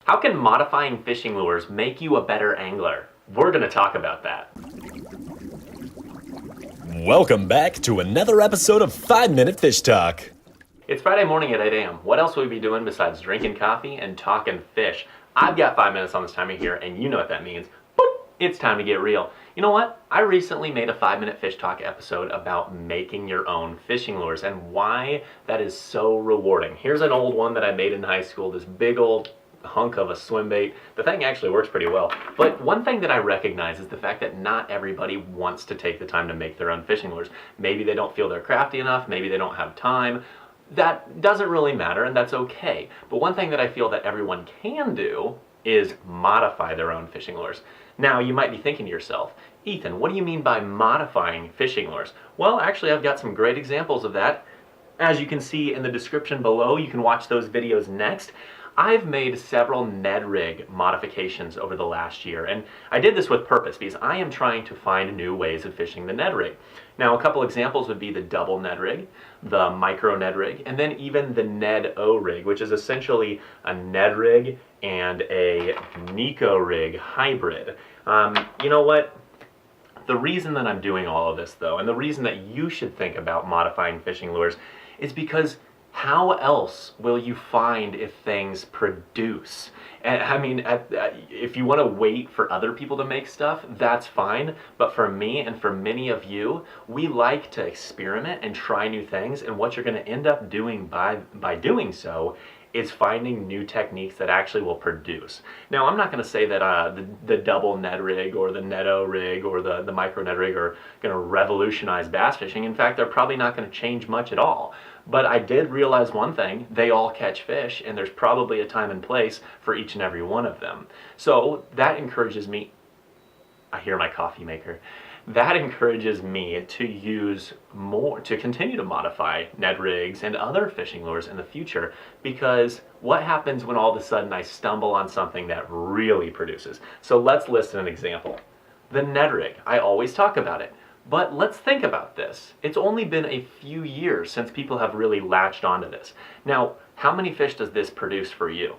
How can modifying fishing lures make you a better angler? We're going to talk about that. Welcome back to another episode of 5-Minute Fish Talk. It's Friday morning at 8 a.m. What else will we be doing besides drinking coffee and talking fish? I've got 5 minutes on this time of year, and you know what that means. Boop! It's time to get real. You know what? I recently made a 5-Minute Fish Talk episode about making your own fishing lures and why that is so rewarding. Here's an old one that I made in high school, this big old hunk of a swim bait. The thing actually works pretty well. But one thing that I recognize is the fact that not everybody wants to take the time to make their own fishing lures. Maybe they don't feel they're crafty enough, maybe they don't have time. That doesn't really matter, and that's okay. But one thing that I feel that everyone can do is modify their own fishing lures. Now, you might be thinking to yourself, Ethan, what do you mean by modifying fishing lures? Well, actually, I've got some great examples of that. As you can see in the description below, you can watch those videos next. I've made several Ned Rig modifications over the last year, and I did this with purpose because I am trying to find new ways of fishing the Ned Rig. Now, a couple examples would be the double Ned Rig, the micro Ned Rig, and then even the Ned O Rig, which is essentially a Ned Rig and a Nico Rig hybrid. You know what? The reason that I'm doing all of this, though, and the reason that you should think about modifying fishing lures is because how else will you find if things produce? And I mean, if you want to wait for other people to make stuff, that's fine. But for me and for many of you, we like to experiment and try new things. And what you're going to end up doing by doing so is finding new techniques that actually will produce. Now, I'm not going to say that the double Ned Rig or the Ned-O Rig or the micro Ned Rig are going to revolutionize bass fishing. In fact, they're probably not going to change much at all. But I did realize one thing: they all catch fish, and there's probably a time and place for each and every one of them. So that encourages me. I hear my coffee maker. That encourages me to use more, to continue to modify Ned Rigs and other fishing lures in the future, because what happens when all of a sudden I stumble on something that really produces? So let's list an example. The Ned Rig, I always talk about it, but let's think about this. It's only been a few years since people have really latched onto this. Now, how many fish does this produce for you?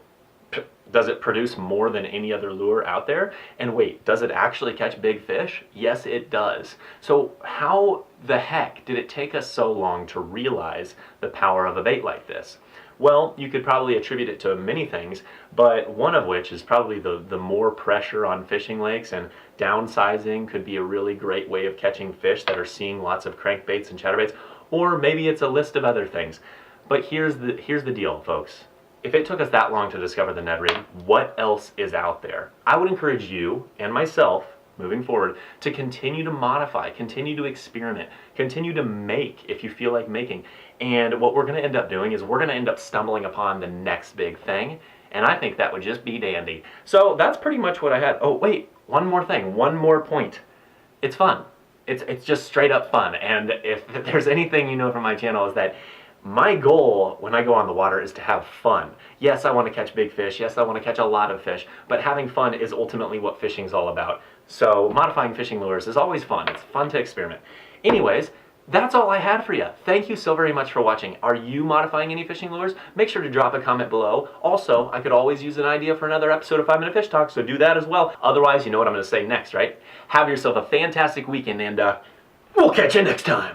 Does it produce more than any other lure out there? And wait, does it actually catch big fish? Yes, it does. So how the heck did it take us so long to realize the power of a bait like this? Well, you could probably attribute it to many things, but one of which is probably the more pressure on fishing lakes, and downsizing could be a really great way of catching fish that are seeing lots of crankbaits and chatterbaits, or maybe it's a list of other things. But here's the deal, folks. If it took us that long to discover the Ned Rig, what else is out there? I would encourage you and myself, moving forward, to continue to modify, continue to experiment, continue to make if you feel like making. And what we're going to end up doing is we're going to end up stumbling upon the next big thing, and I think that would just be dandy. So that's pretty much what I had. Oh, wait, one more thing, one more point. It's fun. It's just straight up fun. And if there's anything you know from my channel is that my goal when I go on the water is to have fun. Yes, I want to catch big fish. Yes, I want to catch a lot of fish. But having fun is ultimately what fishing's all about. So modifying fishing lures is always fun. It's fun to experiment. Anyways, that's all I had for you. Thank you so very much for watching. Are you modifying any fishing lures? Make sure to drop a comment below. Also, I could always use an idea for another episode of 5-Minute Fish Talk, so do that as well. Otherwise, you know what I'm going to say next, right? Have yourself a fantastic weekend, and we'll catch you next time.